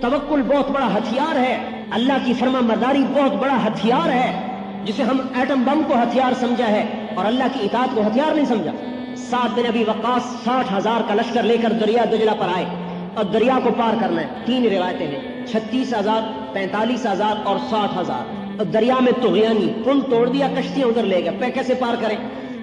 توکل بہت بڑا ہتھیار ہے، اللہ کی فرما برداری بہت بڑا ہتھیار ہے، جسے ہم ایٹم بم کو ہتھیار سمجھا ہے اور اللہ کی اطاعت کو ہتھیار نہیں سمجھا۔ سعد بن ابی وقاص 60,000 کا لشکر لے کر دریا دجلہ پر آئے اور دریا کو پار کرنا ہے۔ 3 روایتیں ہیں، 36,000، 45,000 اور 60,000۔ اور دریا میں طغیانی، پل توڑ دیا، کشتیاں ادھر لے گئے، کیسے پار کریں؟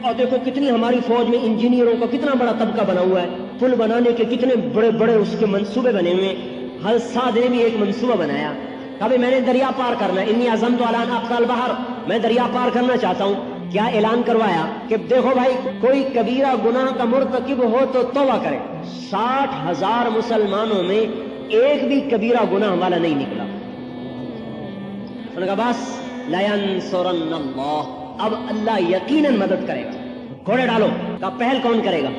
اور دیکھو کتنی ہماری فوج میں انجینئروں کا کتنا بڑا طبقہ بنا ہوا ہے، پل بنانے کے کتنے بڑے بڑے اس کے منصوبے بنے ہوئے ہیں۔ حضرت سعد نے بھی ایک منصوبہ بنایا، کبھی میں نے دریا پار کرنا ہے، انی عزمت علی ان اقطع البحر، میں دریا پار کرنا چاہتا ہوں۔ کیا اعلان کروایا کہ دیکھو بھائی کوئی کبیرہ گناہ کا مرتکب ہو تو توبہ کرے۔ 60,000 مسلمانوں میں ایک بھی کبیرہ گناہ والا نہیں نکلا۔ انہوں نے کہا بس لَيَنْصُرَنَّ اللَّهُ، اب اللہ یقیناً مدد کرے گا۔ گھوڑے ڈالو، کہا پہل کون کرے گا؟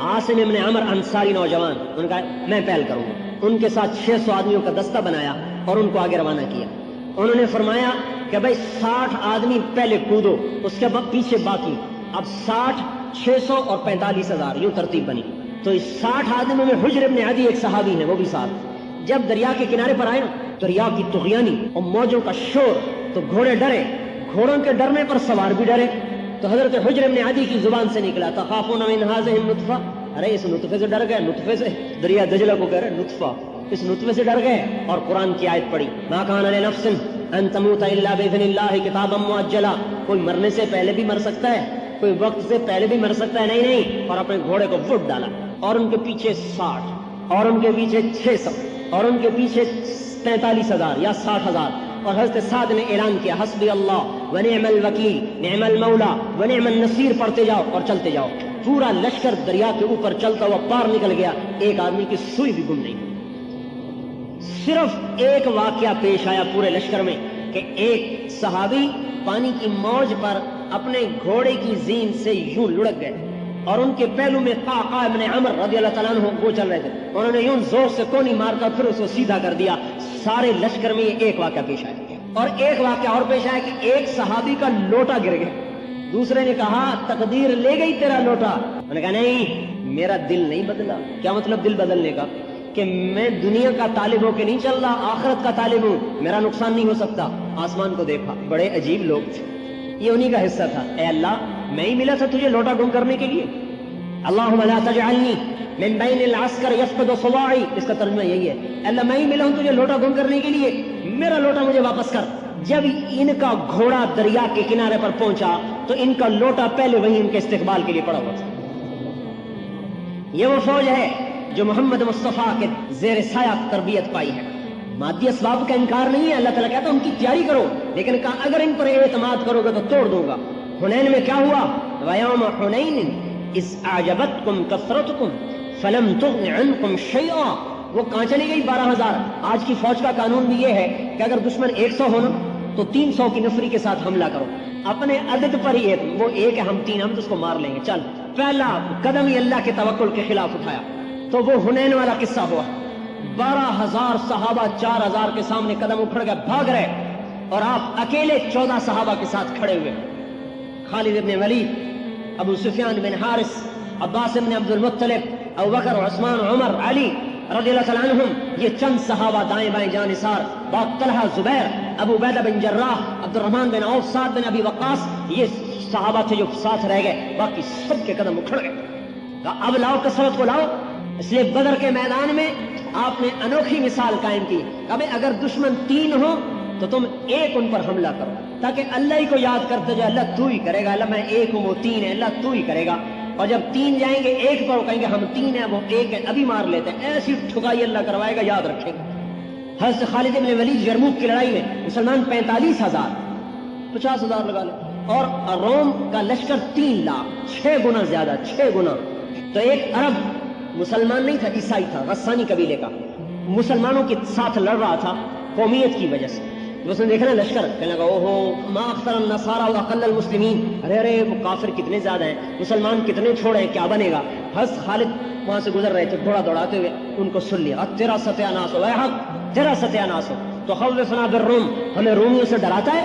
عاصم ابن عمر انصاری نوجوان، انہوں نے کہا میں پہل کروں گا۔ ان کے ساتھ 600 آدمیوں کا دستہ بنایا اور ان کو آگے روانہ کیا۔ انہوں نے فرمایا کہ بھائی 60 آدمی پہلے کودو، اس کے بعد پیچھے باقی۔ اب 60، 600 اور 45,000 یوں ترتیب بنی۔ تو اس 60 آدمیوں میں حجر ابن عدی ایک صحابی ہے، وہ بھی ساتھ۔ جب دریا کے کنارے پر آئے نا، دریا کی طغیانی اور موجوں کا شور، تو گھوڑے ڈرے، گھوڑوں کے ڈرنے پر سوار بھی ڈرے۔ تو حضرت حجر ابن عدی کی زبان سے نکلا تخافون من هذه النطفہ، ارے اس نطفے سے ڈر گئے، نطفے سے، دریا دجلہ کو کہہ رہے نطفہ، اس نطفے سے ڈر گئے۔ اور قرآن کی آیت پڑھی ما کان لنفس ان تموت الا باذن اللہ کتابا مؤجلا، کوئی مرنے سے پہلے بھی مر سکتا ہے، کوئی وقت سے پہلے بھی مر سکتا ہے، نہیں۔ اور اپنے گھوڑے کو وٹ ڈالا اور ان کے پیچھے 60 اور ان کے پیچھے 600 اور ان کے پیچھے 45,000 یا 60,000۔ اور حضرت سعد نے اعلان کیا حسبی اللہ ونعم الوکیل نعم المولا ونعم النصیر، پڑھتے جاؤ اور چلتے جاؤ۔ پورا لشکر دریا کے اوپر چلتا ہوا پار نکل گیا، ایک آدمی کی سوئی بھی گم نہیں۔ صرف ایک واقعہ پیش آیا پورے لشکر میں کہ ایک صحابی پانی کی موج پر اپنے گھوڑے کی زین سے یوں لڑک گئے اور ان کے پہلو میں قعقاع ابن عمر رضی اللہ تعالیٰ عنہ وہ چل رہے تھے، انہوں نے یوں زور سے کونی مار کر پھر اس کو سیدھا کر دیا۔ سارے لشکر میں یہ ایک واقعہ پیش آیا۔ اور ایک واقعہ اور پیش آیا کہ ایک صحابی کا لوٹا گر گیا، دوسرے نے کہا تقدیر لے گئی تیرا لوٹا، انہوں نے کہا نہیں میرا دل نہیں بدلا۔ کیا مطلب دل بدلنے کا؟ کہ میں دنیا کا طالب ہو کے نہیں چل رہا، آخرت کا طالب ہوں، میرا نقصان نہیں ہو سکتا۔ آسمان کو دیکھا، بڑے عجیب لوگ تھے، یہ انہی کا حصہ تھا۔ اے اللہ میں ہی ملا تھا تجھے لوٹا گم کرنے کے لیے، اللہم لا تجعلنی من بین العسکر یفقد صواعی، اس کا ترجمہ یہی ہے، اللہ میں ہی ملا ہوں تجھے لوٹا گم کرنے کے لیے، میرا لوٹا مجھے واپس کر۔ جب ان کا گھوڑا دریا کے کنارے پر پہنچا تو ان کا لوٹا پہلے وہیں ان کے استقبال کے لیے پڑا ہوا تھا۔ یہ وہ فوج ہے جو محمد مصطفیٰ کے زیر سایہ تربیت پائی ہے۔ مادی اسباب کا انکار نہیں ہے، اللہ تعالیٰ کہتا ہے ان کی تیاری کرو، لیکن کہا اگر ان پر اعتماد کرو گے تو توڑ دوں گا۔ حنین میں کیا ہوا؟ وَيَوْمَ حُنَيْنٍ إِذْ أَعْجَبَتْكُمْ كَثْرَتُكُمْ فَلَمْ تُغْنِ عَنْكُمْ شَيْئًا، وہ کہاں چلی گئی 12,000۔ آج کی فوج کا قانون بھی یہ ہے کہ اگر دشمن 100 ہونا تو 300 کی نفری کے ساتھ حملہ کرو، اپنے عدد پر ہی ہے، وہ ایک ہے ہم 3، ہم تو اس کو مار لیں گے، چل۔ پہلا قدم ہی اللہ کے توکل کے خلاف اٹھایا تو وہ حنین والا قصہ ہوا۔ 12,000 صحابہ 4,000 کے سامنے قدم اکھڑ گئے، بھاگ رہے، اور آپ اکیلے 14 صحابہ کے ساتھ کھڑے ہوئے، خالد بن ولید، ابو سفیان بن حارث، عباس بن عبد المطلب، ابو بکر، عثمان، عمر، علی رضی اللہ تعالیٰ عنہم، یہ چند صحابہ دائیں بائیں جانثار، بعد طلحہ، زبیر، ابو عبیدہ بن جراح، عبد الرحمن بن عوف، سعد بن ابی وقاص، یہ صحابہ تھے جو ساتھ رہ گئے، باقی سب کے قدم اکھڑ گئے۔ اب لاؤ کثرت کو لاؤ۔ اس لیے بدر کے میدان میں آپ نے انوکھی مثال قائم کی، اب اگر دشمن 3 ہو تو تم ایک ان پر حملہ کرو، تاکہ اللہ ہی کو یاد کرتے جائے، اللہ تو ہی کرے گا، اللہ میں ایک ہوں وہ 3 ہے، اللہ تو ہی کرے گا۔ اور جب 3 جائیں گے ایک پر، کہیں گے ہم 3 ہیں وہ 1 ہے، ابھی مار لیتے ہیں، ایسی ٹھکائی اللہ کروائے گا، یاد رکھیں گے۔ حضرت خالد بن ولید یرموک کی لڑائی میں مسلمان 45,000، 50,000 لگا لیں، اور روم کا لشکر 3 لاکھ، 6 گنا زیادہ، 6 گنا۔ تو ایک عرب مسلمان نہیں تھا، عیسائی تھا، غسانی قبیلے کا، مسلمانوں کے ساتھ لڑ رہا تھا قومیت کی وجہ سے۔ اس نے دیکھا نا لشکر، کہنے لگا اوہو ما اکثر النصارى واقل المسلمین، ارے وہ کافر کتنے زیادہ ہیں، مسلمان کتنے چھوڑے ہیں، کیا بنے گا۔ حضرت خالد وہاں سے گزر رہے تھے گھوڑا دوڑاتے ہوئے، ان کو سن لیا، تیرا ستیہ ناس ہو، اے حق تیرا ستیہ ناس ہو، تو خوفنا بالروم، ہمیں رومیوں سے ڈراتا ہے،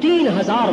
3000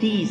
30.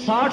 60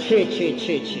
6-6-6-6.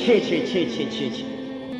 6-6-6-6-6.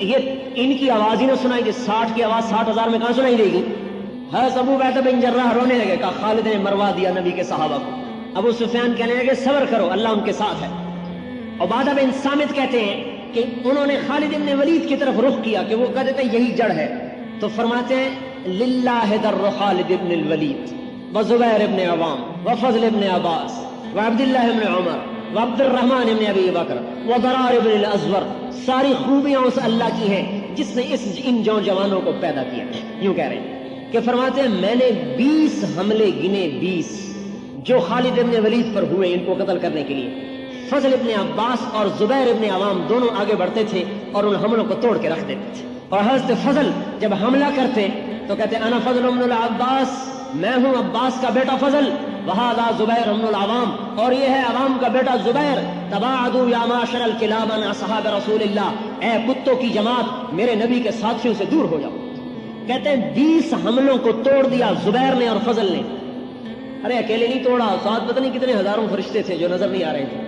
یہ ان کی آواز ہی نہ سنائی دے، 60 کی آواز 60,000 میں کہاں سنائی دے گی؟ حضرت ابو عبیدہ بن جراح رونے لگے، کہا خالد نے مروا دیا نبی کے صحابہ کو۔ ابو سفیان کہنے لگے صبر کرو، اللہ ان کے ساتھ ہے۔ عبادہ بن صامت کہتے ہیں کہ انہوں نے خالد بن ولید کی طرف رخ کیا کہ وہ کہتے تھے یہی جڑ ہے، تو فرماتے ہیں للہ در خالد بن الولید وزبیر بن عوام وفضل بن عباس وعبداللہ بن عمر وعبد الرحمن بن ابی بکر وضرار بن الازور، ساری خوبیاں اس اللہ کی ہیں جس نے ان جوانوں کو پیدا کیا۔ یوں کہہ رہے ہیں کہ فرماتے ہیں میں نے 20 حملے گنے، 20 جو خالد بن ولید پر ہوئے ان کو قتل کرنے کے لیے۔ فضل ابن عباس اور زبیر ابن عوام دونوں آگے بڑھتے تھے اور ان حملوں کو توڑ کے رکھ دیتے تھے، اور حضرت فضل جب حملہ کرتے تو کہتے انا فضل ابن العباس، میں ہوں عباس کا بیٹا فضل، وہذا زبیر ابن العوام، اور یہ ہے عوام کا بیٹا زبیر، تباعدوا یا معاشر الکلاب عن اصحاب رسول اللہ، اے کتوں کی جماعت میرے نبی کے ساتھیوں سے دور ہو جاؤ۔ کہتے ہیں 20 حملوں کو توڑ دیا زبیر نے اور فضل نے۔ ارے اکیلے نہیں توڑا، ساتھ پتہ نہیں کتنے ہزاروں فرشتے تھے جو نظر نہیں آ رہے تھے۔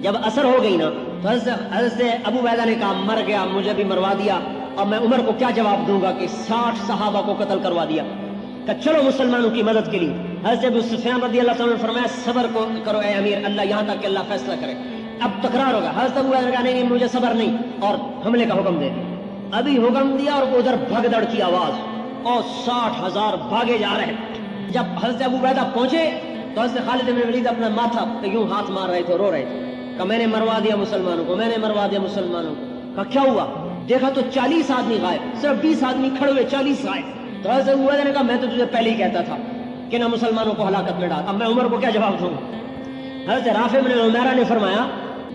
جب اثر ہو گئی نا تو حضرت ابو عبیدہ نے کہا مر گیا، مجھے بھی مروا دیا، اب میں عمر کو کیا جواب دوں گا کہ 60 صحابہ کو قتل کروا دیا۔ کہ چلو مسلمانوں کی مدد کے لیے۔ حضرت ابو سفیان رضی اللہ عنہ نے فرمایا صبر کرو اے امیر، اللہ یہاں تک کہ اللہ فیصلہ کرے، اب تکرار ہوگا۔ حضرت ابو عبیدہ نے کہا نہیں مجھے صبر نہیں، اور حملے کا حکم دے دیا۔ ابھی حکم دیا اور ادھر بھگدڑ کی آواز اور 60,000 بھاگے جا رہے۔ جب حضرت ابو عبیدہ پہنچے تو حضرت خالد بن ولید اپنا ماتھا یوں ہاتھ مار رہے تھے، رو رہے تھے کہ میں نے مروا دیا مسلمانوں کو، میں نے مروا دیا مسلمانوں کو۔ کہا کیا ہوا؟ دیکھا تو 40 آدمی غائب، صرف 20 آدمی کھڑے ہوئے، 40 غائب۔ تو حضرت ابو عبیدہ نے کہا میں تو تجھے پہلے ہی کہتا تھا کہ نہ مسلمانوں کو ہلاکت میں ڈال، اب میں عمر کو کیا جواب دوں؟ حضرت رافع بن عمیرہ نے فرمایا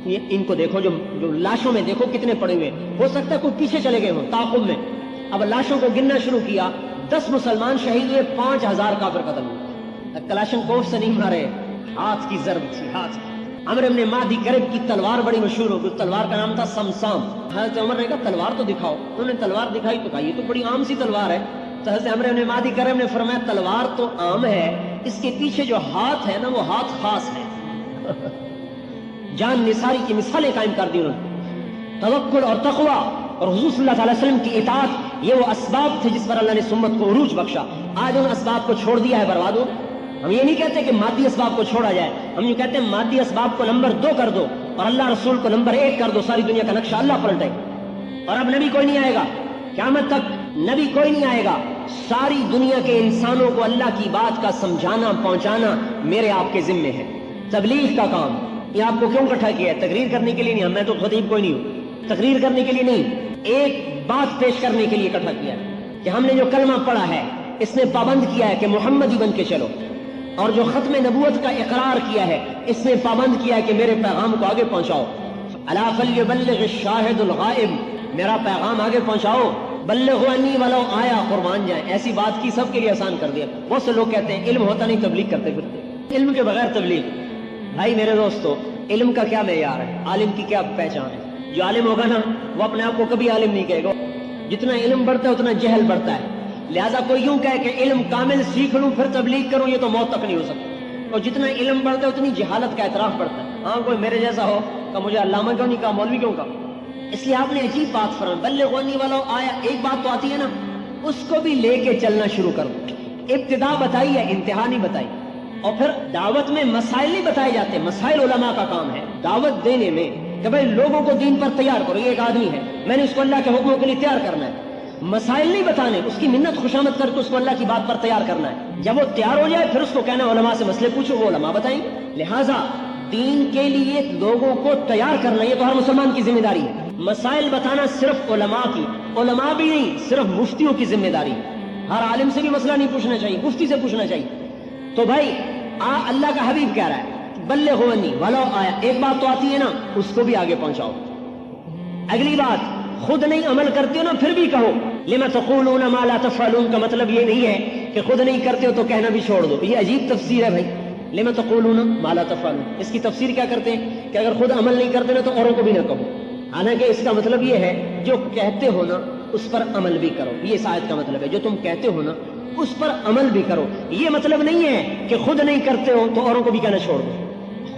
ان کو دیکھو، جو لاشوں میں دیکھو کتنے پڑے ہوئے، ہو سکتا ہے کوئی پیچھے چلے گئے ہوں تعاقب میں۔ اب لاشوں کو گننا شروع کیا، 10 مسلمان شہید ہوئے، 5000 کافر قتل ہوئے۔ کلاشن کوف سے نہیں مارے، ہاتھ کی ضرب تھی، ہاتھ کی۔ عمرو بن مادی کرب کی تلوار بڑی مشہور ہو گئی، تلوار کا نام تھا سمسام۔ حضرت عمر نے کہا تلوار تو دکھاؤ، انہوں نے تلوار دکھائی تو کہا یہ تو بڑی عام سی تلوار ہے۔ تو حضرت عمرو بن مادی کرب نے فرمایا تلوار تو عام ہے، اس کے پیچھے جو ہاتھ ہے نا وہ ہاتھ خاص ہے۔ جان نثاری کی مثالیں قائم کر دی انہوں نے۔ توکل اور تقوی اور حضور صلی اللہ علیہ وسلم کی اطاعت، یہ وہ اسباب تھے جس پر اللہ نے سمت کو عروج بخشا۔ آج ان اسباب کو چھوڑ دیا ہے، برباد ہو۔ ہم یہ نہیں کہتے کہ مادی اسباب کو چھوڑا جائے، ہم یہ کہتے ہیں مادی اسباب کو نمبر 2 کر دو اور اللہ رسول کو نمبر 1 کر دو، ساری دنیا کا نقشہ اللہ پلٹے۔ اور اب نبی کوئی نہیں آئے گا، قیامت تک نبی کوئی نہیں آئے گا، ساری دنیا کے انسانوں کو اللہ کی بات کا سمجھانا پہنچانا میرے آپ کے ذمے ہے۔ تبلیغ کا کام یہ آپ کو کیوں اکٹھا کیا ہے؟ تقریر کرنے کے لیے نہیں، میں تو خطیب کوئی نہیں ہوں، تقریر کرنے کے لیے نہیں، ایک بات پیش کرنے کے لیے اکٹھا کیا ہے کہ ہم نے جو کلمہ پڑھا ہے اس نے پابند کیا ہے کہ محمدی بن کے چلو، اور جو ختم نبوت کا اقرار کیا ہے اس نے پابند کیا ہے کہ میرے پیغام کو آگے پہنچاؤ۔ الا فلیبلغ الشاہد الغائب، میرا پیغام آگے پہنچاؤ۔ بلغوا انی ولو آیا، قربان جائیں۔ ایسی بات کی سب کے لیے آسان کر دیا۔ بہت سے لوگ کہتے ہیں علم ہوتا نہیں تبلیغ کرتے پھرتے، علم کے بغیر تبلیغ۔ بھائی میرے دوستو، علم کا کیا معیار ہے؟ عالم کی کیا پہچان ہے؟ جو عالم ہوگا نا وہ اپنے آپ کو کبھی عالم نہیں کہے گا۔ جتنا علم بڑھتا ہے اتنا جہل بڑھتا ہے، لہذا کوئی یوں کہے کہ علم کامل سیکھ لوں پھر تبلیغ کروں، یہ تو موت تک نہیں ہو سکتا۔ اور جتنا علم بڑھتا ہے اتنی جہالت کا اعتراف بڑھتا ہے۔ ہاں کوئی میرے جیسا ہو کہ مجھے علامہ کیوں نہیں کہا، مولوی کیوں کہا؟ اس لیے آپ نے عجیب بات فرمائی، بلغونی ولو آیا، ایک بات تو آتی ہے نا اس کو بھی لے کے چلنا شروع کرو۔ ابتدا بتائی ہے، انتہا نہیں بتائی۔ اور پھر دعوت میں مسائل نہیں بتائے جاتے، مسائل علماء کا کام ہے دعوت دینے میں کہ بھائی لوگوں کو دین پر تیار کرو۔ یہ ایک آدمی ہے، میں نے اس کو اللہ کے حکموں کے لیے تیار کرنا ہے، مسائل نہیں بتانے، اس کی منت خوشامد کر کے اس کو اللہ کی بات پر تیار کرنا ہے۔ جب وہ تیار ہو جائے پھر اس کو کہنا علماء سے مسئلے پوچھو، وہ علماء بتائیں گے۔ لہٰذا دین کے لیے لوگوں کو تیار کرنا یہ تو ہر مسلمان کی ذمہ داری ہے۔ مسائل بتانا صرف علماء کی، علماء بھی نہیں، صرف مفتیوں کی ذمہ داری ہے۔ ہر عالم سے بھی مسئلہ نہیں پوچھنا چاہیے، مفتی سے پوچھنا چاہیے۔ تو بھائی اللہ کا حبیب کہہ رہا ہے بلغوا انی ولو آیا، ایک بات تو آتی ہے نا اس کو بھی آگے پہنچاؤ۔ اگلی بات، خود نہیں عمل کرتے ہو نا پھر بھی کہو۔ لما تقولون ما لا تفعلون کا مطلب یہ نہیں ہے کہ خود نہیں کرتے ہو تو کہنا بھی چھوڑ دو، یہ عجیب تفسیر ہے بھائی۔ لما تقولون ما لا تفعلون، اس کی تفسیر کیا کرتے ہیں کہ اگر خود عمل نہیں کرتے نا تو اوروں کو بھی نہ کہو۔ حالانکہ اس کا مطلب یہ ہے جو کہتے ہو نا اس پر عمل بھی کرو، یہ اس آیت کا مطلب ہے، جو تم کہتے ہو نا اس پر عمل بھی کرو۔ یہ مطلب نہیں ہے کہ خود نہیں کرتے ہو تو اوروں کو بھی کہنا چھوڑ دو۔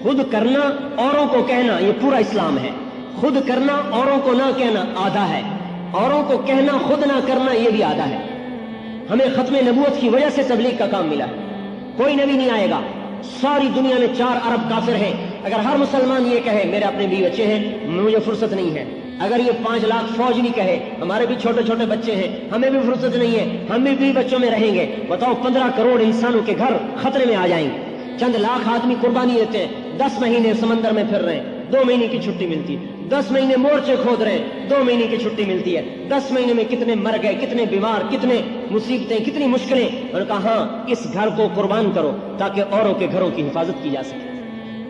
خود کرنا اوروں کو کہنا یہ پورا اسلام ہے، خود کرنا اوروں کو نہ کہنا آدھا ہے۔ اوروں کو کہنا خود نہ کرنا یہ بھی آدھا ہے. ہمیں ختم نبوت کی وجہ سے تبلیغ کا کام ملا ہے. کوئی نبی نہیں آئے گا. ساری دنیا میں 4 ارب کافر ہیں. اگر ہر مسلمان یہ کہے میرے اپنے بیوی بچے ہیں, مجھے فرصت نہیں ہے, اگر یہ 5 لاکھ فوج بھی کہے ہمارے بھی چھوٹے چھوٹے بچے ہیں, ہمیں بھی فرصت نہیں ہے, ہم بھی بچوں میں رہیں گے, بتاؤ 15 کروڑ انسانوں کے گھر خطرے میں آ جائیں گے. چند لاکھ آدمی قربانی دیتے ہیں, 10 مہینے سمندر میں پھر رہے ہیں, 2 مہینے کی چھٹی ملتی ہے, 10 مہینے مورچے کھود رہے ہیں, 2 مہینے کی چھٹی ملتی ہے. 10 مہینے میں کتنے مر گئے, کتنے بیمار, کتنے مصیبتیں, کتنی مشکلیں. انہوں نے کہا ہاں اس گھر کو قربان کرو تاکہ اوروں کے گھروں کی حفاظت کی جا سکے.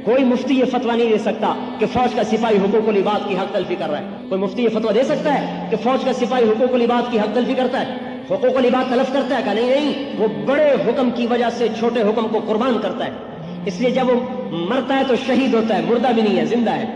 کوئی مفتی یہ فتویٰ نہیں دے سکتا کہ فوج کا سپاہی حقوق العباد کی حق تلفی کر رہا ہے. کوئی مفتی یہ فتویٰ دے سکتا ہے کہ فوج کا سپاہی حقوق العباد کی حق تلفی کرتا ہے, حقوق العباد تلف کرتا ہے؟ کہ نہیں, وہ بڑے حکم کی وجہ سے چھوٹے حکم کو قربان کرتا ہے. اس لیے جب وہ مرتا ہے تو شہید ہوتا ہے, مردہ بھی نہیں ہے, زندہ ہے.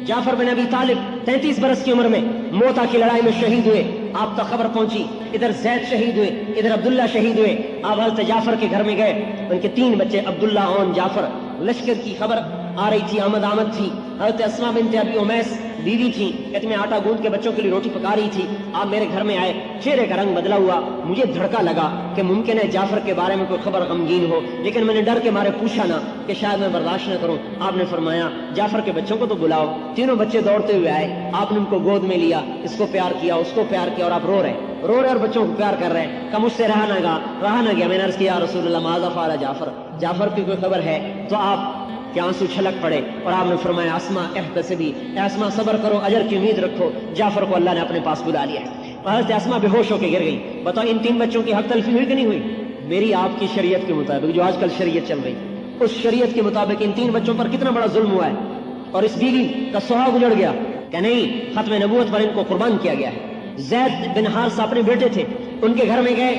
جعفر بن ابی طالب 33 برس کی عمر میں موتا کی لڑائی میں شہید ہوئے. آپ تک خبر پہنچی, ادھر زید شہید ہوئے, ادھر عبداللہ شہید ہوئے. آپ حضرت جعفر کے گھر میں گئے, ان کے 3 بچے عبداللہ اور جعفر. لشکر کی خبر آ رہی تھی, آمد تھی. حضرت اسماء بنت ابی امیس بیوی تھی, کہتے میں آٹا گوندھ کے بچوں کے لیے روٹی پکا رہی تھی. آپ میرے گھر میں آئے, چہرے کا رنگ بدلا ہوا. مجھے دھڑکا لگا کہ ممکن ہے جعفر کے بارے میں کوئی خبر غمگین ہو, لیکن میں نے ڈر کے مارے پوچھا نہ کہ شاید میں برداشت نہ کروں. آپ نے فرمایا جعفر کے بچوں کو تو بلاؤ. تینوں بچے دوڑتے ہوئے آئے, آپ نے ان کو گود میں لیا, اس کو پیار کیا, اس کو پیار کیا, اور آپ رو رہے اور بچوں کو پیار کر رہے ہیں. کہ مجھ سے رہا نہ گیا. میں نے عرض کیا رسول اللہ ماذا فعل جعفر کی کوئی خبر ہے؟ تو آپ کہ آنسو چھلک پڑے, اور آپ نے فرمایا اسماء احتسبی, اسماء صبر کرو, اجر کی امید رکھو. جعفر کو اللہ نے اپنے پاس بلا لیا ہے. حضرت اسماء بے ہوش ہو کے گر گئی. بتاؤ ان 3 بچوں کی حق تلفی ہوئی کہ نہیں ہوئی؟ میری آپ کی شریعت کے مطابق, جو آج کل شریعت چل رہی, اس شریعت کے مطابق ان 3 بچوں پر کتنا بڑا ظلم ہوا ہے. اور اس بیوی کا سہاگ اجڑ گیا کہ نہیں, ختم نبوت پر ان کو قربان کیا گیا ہے. زید بن حارثہ اپنے بیٹے تھے, ان کے گھر میں گئے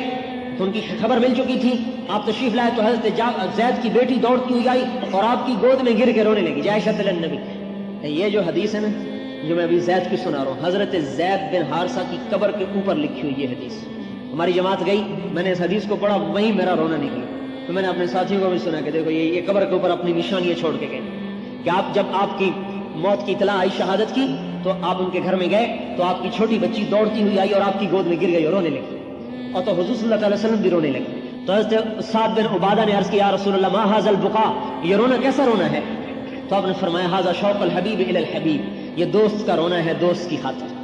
تو ان کی خبر مل چکی تھی. آپ تشریف لائے تو حضرت زید کی بیٹی دوڑتی ہوئی آئی اور آپ کی گود میں گر کے رونے لگی. جائشۃ النبی. یہ جو حدیث ہے نا, جو میں ابھی زید کی سنا رہا ہوں, حضرت زید بن حارثہ کی قبر کے اوپر لکھی ہوئی یہ حدیث. ہماری جماعت گئی, میں نے اس حدیث کو پڑھا, وہیں میرا رونا نکلا. تو میں نے اپنے ساتھیوں کو بھی سنا کہ دیکھو یہ قبر کے اوپر اپنی نشانیاں چھوڑ کے گئے کہ آپ جب آپ کی موت کی اطلاع آئی, شہادت کی, تو آپ ان کے گھر میں گئے تو آپ کی چھوٹی بچی دوڑتی ہوئی آئی اور آپ کی گود میں گر گئی اور رونے لگی. اور تو حضور صلی اللہ علیہ وسلم بھی رونے لگے. تو حضرت سعد بن عبادہ نے عرض کیا یا رسول اللہ ما ھذا البقاء, یہ رونا کیسا رونا ہے؟ تو آپ نے فرمایا ھذا شوق الحبیب الی الحبیب, یہ دوست کا رونا ہے دوست کی خاطر,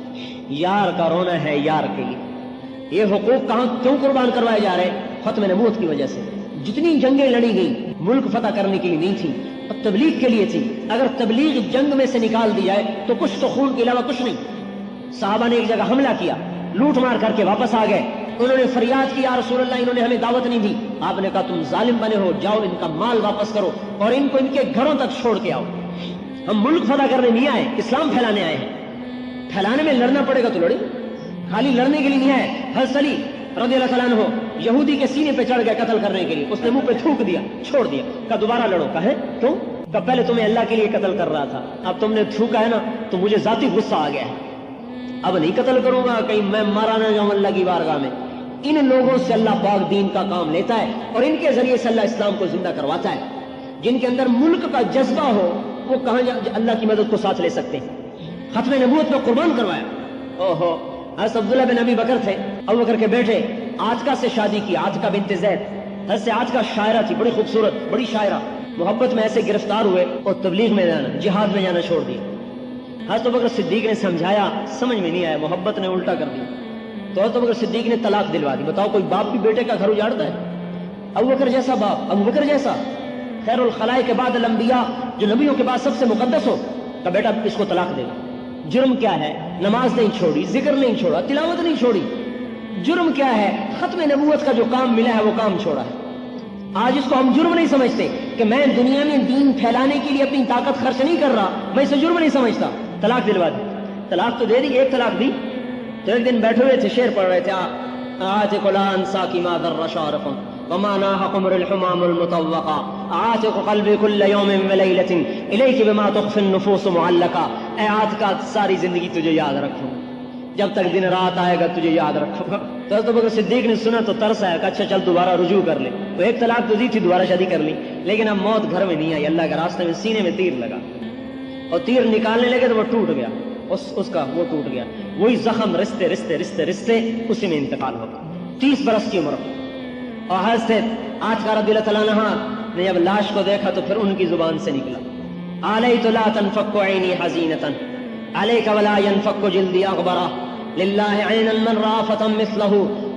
یار کا رونا ہے یار کے لیے. یہ حقوق کہاں کیوں قربان کروائے جا رہے؟ ختم نبوت کی وجہ سے. جتنی جنگیں لڑی گئی ملک فتح کرنے کے لیے نہیں تھی, اور تبلیغ کے لیے تھی. اگر تبلیغ جنگ میں سے نکال دی جائے تو کچھ تو خون کے علاوہ کچھ نہیں. صحابہ نے ایک جگہ حملہ کیا, لوٹ مار کر کے واپس آ گئے. انہوں نے فریاد کی یا رسول اللہ انہوں نے ہمیں دعوت نہیں دی. آپ نے کہا تم ظالم بنے ہو, جاؤ ان کا مال واپس کرو اور ان کو ان کے گھروں تک چھوڑ کے آؤ. ہم ملک فتح کرنے نہیں آئے, اسلام پھیلانے آئے ہیں. پھیلانے میں لڑنا پڑے گا تو لڑیں, خالی لڑنے کے لیے نہیں آئے. حضرت علی رضی اللہ تعالیٰ عنہ یہودی کے سینے پہ چڑھ گئے قتل کرنے کے لیے, اس نے منہ پہ تھوک دیا, چھوڑ دیا. کہا دوبارہ لڑو. کہے کیوں؟ کہ پہلے تمہیں اللہ کے لیے قتل کر رہا تھا, اب تم نے تھوکا ہے نا تو مجھے ذاتی غصہ آ گیا ہے, اب نہیں قتل کروں گا, کہیں میں مارا نہ جاؤں اللہ کی بارگاہ میں. ان لوگوں سے اللہ پاک دین کا کام لیتا ہے اور ان کے ذریعے سے اللہ اسلام کو زندہ کرواتا ہے. جن کے اندر ملک کا جذبہ ہو وہ کہاں اللہ کی مدد کو ساتھ لے سکتے ہیں. ختم نبوت میں قربان کروایا. اوہو, حضرت عبداللہ بن ابی بکر تھے, ابو بکر کے بیٹے, عاتکہ سے شادی کی, عاتکہ بنت زید. حضرت عاتکہ شاعرہ تھی, بڑی خوبصورت, بڑی شاعرہ. محبت میں ایسے گرفتار ہوئے اور تبلیغ میں جانا, جہاد میں جانا چھوڑ دیا. حضرت ابو بکر صدیق نے سمجھایا, سمجھ میں نہیں آیا, محبت نے الٹا کر دیا. تو حضرت ابو بکر صدیق نے طلاق دلوا دی. بتاؤ کوئی باپ بھی بیٹے کا گھر اجاڑتا ہے؟ ابو بکر جیسا باپ, ابو بکر جیسا خیر الخلائق کے بعد الانبیاء, جو نبیوں کے بعد سب سے مقدس ہو, کہ بیٹا اس کو طلاق دے گا. جرم کیا ہے؟ نماز نہیں چھوڑی, ذکر نہیں چھوڑا, تلاوت نہیں چھوڑی. جرم کیا ہے؟ ختم نبوت کا جو کام ملا ہے وہ کام چھوڑا ہے. آج اس کو ہم جرم نہیں سمجھتے کہ میں دنیا میں دین پھیلانے کے لیے اپنی طاقت خرچ نہیں کر رہا, میں اسے جرم نہیں سمجھتا. طلاق دلوا دی. طلاق تو دے دی, ایک طلاق دی. تو ایک دن بیٹھے ہوئے تھے, شعر پڑھ رہے تھے, آتق لا انساکی ما ذر شارق وما ناح قمر الحمام المطوقا عاتق قلبی کل یوم ولیلۃ الیک بما تخفی النفوس معلقا. اے عاتقہ ساری زندگی تجھے یاد رکھوں, جب تک دن رات آئے گا تجھے یاد رکھوں گا. تو حضرت ابوبکر صدیق نے سنا تو ترس آیا کہ اچھا چل دوبارہ رجوع کر لے. تو ایک طلاق تو دی تھی, دوبارہ شادی کر لی, لیکن اب موت گھر میں نہیں آئی. اللہ کے راستے میں سینے میں تیر لگا اور تیر نکالنے لگے تو وہ ٹوٹ گیا. اس کا وہ ٹوٹ گیا، وہی زخم رستے رستے رستے رستے اسی میں انتقال ہوگا، 30 برس کی عمر۔ اور حضرت عاتکہ رضی اللہ تعالیٰ عنہ نے جب لاش کو دیکھا تو پھر ان کی زبان سے نکلا، علیت لا تنفک عینی حزینۃ علیک ولا ینفک جلدی اغبرا للہ عینا من رافتا مثلہ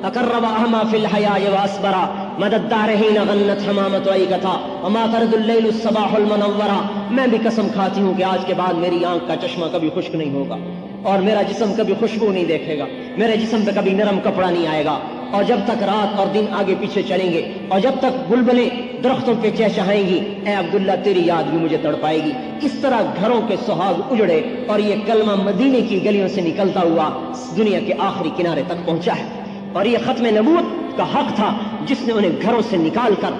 اقرب احما فی الحیاء واسبرا مد الدار حین غنت حمامت ایکتا وما ترد اللیل الصباح المنورا۔ میں بھی قسم کھاتی ہوں کہ آج کے بعد میری آنکھ کا چشمہ کبھی خشک نہیں ہوگا، اور میرا جسم کبھی خوشبو نہیں دیکھے گا، میرے جسم پہ کبھی نرم کپڑا نہیں آئے گا، اور جب تک رات اور دن آگے پیچھے چلیں گے اور جب تک بلبلیں درختوں پہ چہچہائیں گی، اے عبداللہ تیری یاد بھی مجھے تڑپائے گی۔ اس طرح گھروں کے سہاگ اجڑے اور یہ کلمہ مدینے کی گلیوں سے نکلتا ہوا دنیا کے آخری کنارے تک پہنچا ہے، اور یہ ختم نبوت کا حق تھا جس نے انہیں گھروں سے نکال کر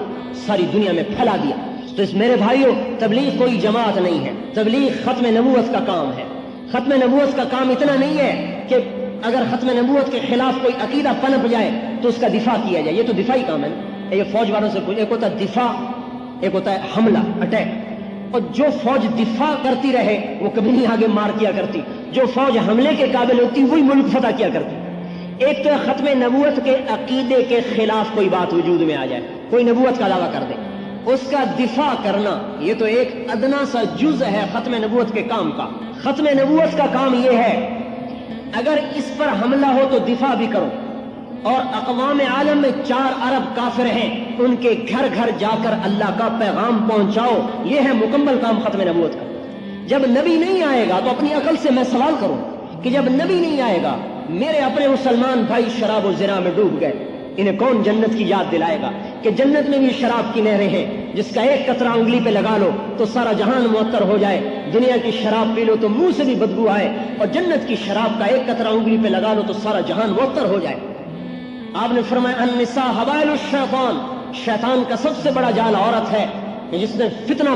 ساری دنیا میں پھیلا دیا۔ تو اس میرے بھائیوں، تبلیغ کوئی جماعت نہیں ہے، تبلیغ ختم نبوت کا کام ہے۔ ختم نبوت کا کام اتنا نہیں ہے کہ اگر ختم نبوت کے خلاف کوئی عقیدہ پنپ جائے تو اس کا دفاع کیا جائے، یہ تو دفاعی کام ہے نا۔ یہ فوج والوں سے پوچھ، ایک ہوتا ہے دفاع، ایک ہوتا ہے حملہ، اٹیک، اور جو فوج دفاع کرتی رہے وہ کبھی نہیں آگے مار کیا کرتی، جو فوج حملے کے قابل ہوتی وہی ملک فتح کیا کرتی۔ ایک تو ختم نبوت کے عقیدے کے خلاف کوئی بات وجود میں آ جائے، کوئی نبوت کا دعویٰ کر دے، اس کا دفاع کرنا یہ تو ایک ادنا سا جز ہے ختم نبوت کے کام کا۔ ختم نبوت کا کام یہ ہے اگر اس پر حملہ ہو تو دفاع بھی کرو، اور اقوام عالم میں 4 ارب کافر ہیں، ان کے گھر گھر جا کر اللہ کا پیغام پہنچاؤ، یہ ہے مکمل کام ختم نبوت کا۔ جب نبی نہیں آئے گا تو اپنی عقل سے میں سوال کروں کہ جب نبی نہیں آئے گا، میرے اپنے مسلمان بھائی شراب و زنا میں ڈوب گئے، انہیں کون جنت کی یاد دلائے گا کہ جنت میں بھی شراب کی نہریں ہیں، جس کا ایک قطرہ انگلی پہ لگا لو تو سارا جہان معطر ہو جائے، دنیا کی شراب پی لو تو منہ سے بھی بدبو آئے، اور جنت کی شراب کا ایک قطرہ انگلی پہ لگا لو تو سارا جہان معطر ہو جائے۔ آپ نے فرمایا النساء حبائل الشیطان، شیطان کا سب سے بڑا جال عورت ہے جس نے فتنہ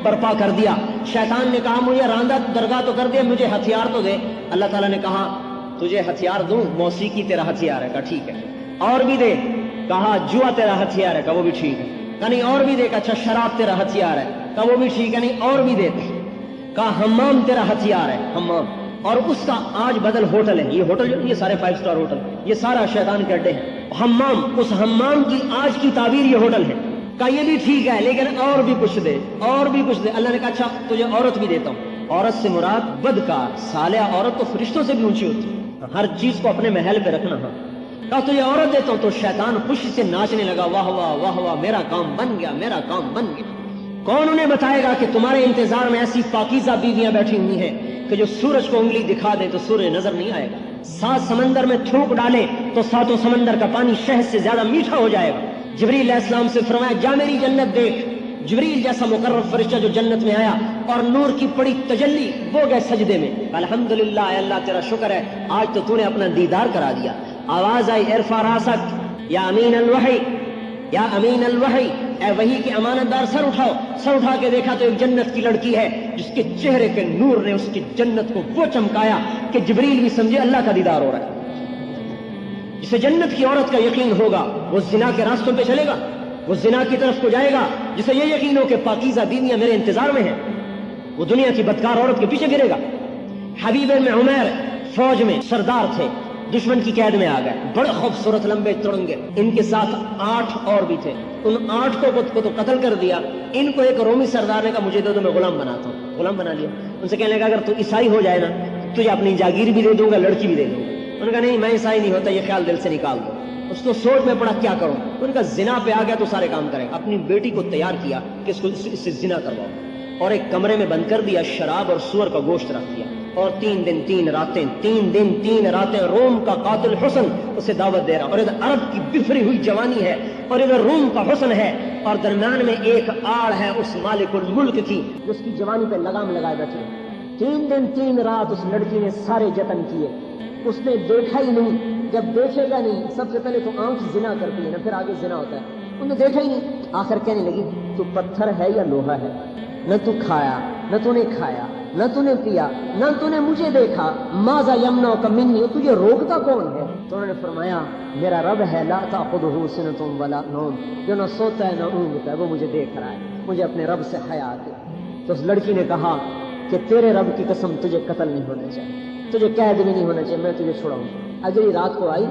برپا کر دیا۔ شیطان نے کہا مجھے راندہ درگاہ تو کر دیا، مجھے ہتھیار تو دے۔ اللہ تعالیٰ نے کہا تجھے ہتھیار دوں، موسیقی تیرا ہتھیار ہے، کہا ٹھیک ہے۔ اور بھی دے، کہا جوا تیرا ہتھیار ہے، کہا وہ بھی ٹھیک ہے۔ کہا نہیں اور بھی دے، کہا اچھا شراب تیرا ہتھیار ہے، کہا وہ بھی ٹھیک ہے، نہیں اور بھی دے۔ کہا حمام تیرا ہتھیار ہے، حمام، اور اس کا آج بدل ہوٹل ہے، یہ ہوٹل یہ سارے 5 اسٹار ہوٹل، یہ سارا شیطان کے اڈے ہیں۔ حمام، اس حمام کی آج کی تعبیر یہ ہوٹل ہے۔ کہا یہ بھی ٹھیک ہے لیکن اور بھی کچھ دے، اور بھی کچھ دے۔ اللہ نے کہا اچھا تجھے عورت بھی دیتا ہوں۔ عورت سے مراد بدکار صالحہ عورت تو فرشتوں سے بھی اونچی ہوتی ہے، ہر چیز کو اپنے محل پہ رکھنا۔ ہاں کہا تجھے عورت دیتا ہوں، تو شیطان خوشی سے ناچنے لگا، واہ واہ واہ واہ، میرا کام بن گیا، میرا کام بن گیا۔ کون انہیں بتائے گا کہ تمہارے انتظار میں ایسی پاکیزہ بیویاں بیٹھی ہوئی ہیں کہ جو سورج کو انگلی دکھا دے تو سورج نظر نہیں آئے گا، 7 سمندر میں تھوک ڈالے تو 7 سمندر کا پانی شہد سے زیادہ میٹھا ہو جائے گا۔ جبریل علیہ السلام سے فرمایا جا میری جنت دیکھ۔ جبریل جیسا مقرب فرشتہ جو جنت میں آیا اور نور کی بڑی تجلی، وہ گئے سجدے میں، الحمدللہ اے اللہ تیرا شکر ہے آج تو نے اپنا دیدار کرا دیا۔ آواز آئی ارفع راسک یا امین الوحی، یا امین الوحی، اے وحی کے امانت دار سر اٹھاؤ۔ سر اٹھا کے دیکھا تو ایک جنت کی لڑکی ہے جس کے چہرے کے نور نے اس کی جنت کو وہ چمکایا کہ جبریل بھی سمجھے اللہ کا دیدار ہو رہا ہے۔ جسے جنت کی عورت کا یقین ہوگا وہ زنا کے راستوں پہ چلے گا، وہ زنا کی طرف کو جائے گا۔ جسے یہ یقین ہو کہ پاکیزہ بیویاں میرے انتظار میں ہیں، وہ دنیا کی بدکار عورت کے پیچھے گرے گا۔ حبیب بن عمیر فوج میں سردار تھے، دشمن کی قید میں آ گئے، بڑے خوبصورت لمبے تڑنگے، ان کے ساتھ 8 اور بھی تھے، ان 8 کو تو قتل کر دیا۔ ان کو ایک رومی سردار نے کہا مجھے دے دو میں غلام بناتا ہوں، غلام بنا لیا۔ ان سے کہنے لگا اگر تو عیسائی ہو جائے نا تجھے اپنی جاگیر بھی دے دوں گا، لڑکی بھی دے دوں گا۔ انہوں نے کہا نہیں میں عیسائی نہیں ہوتا، یہ خیال دل سے نکال دو۔ اس کو سوچ میں پڑا کیا کروں، ان کا زنا پہ آ گیا تو سارے کام کرے گا۔ اپنی بیٹی کو تیار کیا کہ اس سے زنا کرواؤ، اور ایک کمرے میں بند کر دیا، شراب اور سور کا گوشت رکھ دیا، اور 3 دن 3 راتیں روم کا قاتل حسن اسے دعوت دے رہا، اور ادھر عرب کی بفری ہوئی جوانی ہے اور ادھر روم کا حسن ہے، اور درمیان میں ایک آڑ ہے اس مالک الملک کی جس کی جوانی پہ لگام لگائے بیٹھے۔ 3 دن 3 رات اس لڑکی نے سارے جتن کیے، اس نے دیکھا ہی نہیں۔ جب دیکھے گا نہیں، سب سے پہلے تو آنکھ زنا کرتی ہے نا، پھر آگے زنا ہوتا ہے، انہوں نے دیکھا ہی نہیں۔ آخر کہنے لگی تو پتھر ہے یا لوہا ہے؟ نہ تو کھایا، نہ تو نے کھایا، نہ تو نے پیا، نہ تو نے مجھے دیکھا، ماذا یمنعک منی، تجھے روکتا کون ہے؟ تو انہوں نے فرمایا میرا رب ہے لا تأخذہ سنۃ ولا نوم، جو نہ سوتا ہے نہ اونگتا ہے، وہ مجھے دیکھ رہا ہے، مجھے اپنے رب سے حیا آتی۔ تو اس لڑکی نے کہا کہ تیرے رب کی قسم تجھے قتل نہیں ہونا چاہیے، تجھے قید بھی نہیں ہونا چاہیے، میں تجھے چھوڑاؤں۔ اجری رات کو آئی،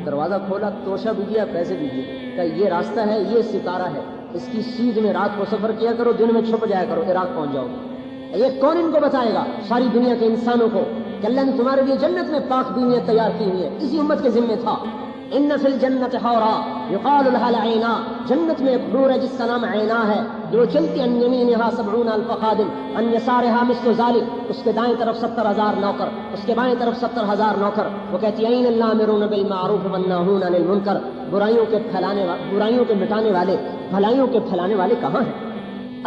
دروازہ کھولا، توشہ بھی دیا، پیسے بھی دیے، کہ یہ راستہ ہے، یہ ستارہ ہے، اس کی سیدھ میں رات کو سفر کیا کرو، دن میں چھپ جایا کرو، عراق پہنچ جاؤ۔ یہ کون ان کو بتائے گا؟ ساری دنیا کے انسانوں کو کہ اللہ نے تمہارے لیے جنت میں پاک بیویاں تیار کی ہوئی ہیں۔ اسی امت کے ذمہ تھا، ان فی الجنت حورا یقال لها العینا، جنت میں ایک حور ہے جس کا نام عینا ہے، جو چلتی عن یمینها 70,000 خادم عن یسارها مثل ذلك، اس کے دائیں طرف 70,000 نوکر، اس کے بائیں طرف 70,000 نوکر۔ وہ کہتی ہے این الامرون بالمعروف والناہون عن المنکر، برائیوں کے مٹانے والے، بھلائیوں کے پھیلانے والے کہاں ہیں؟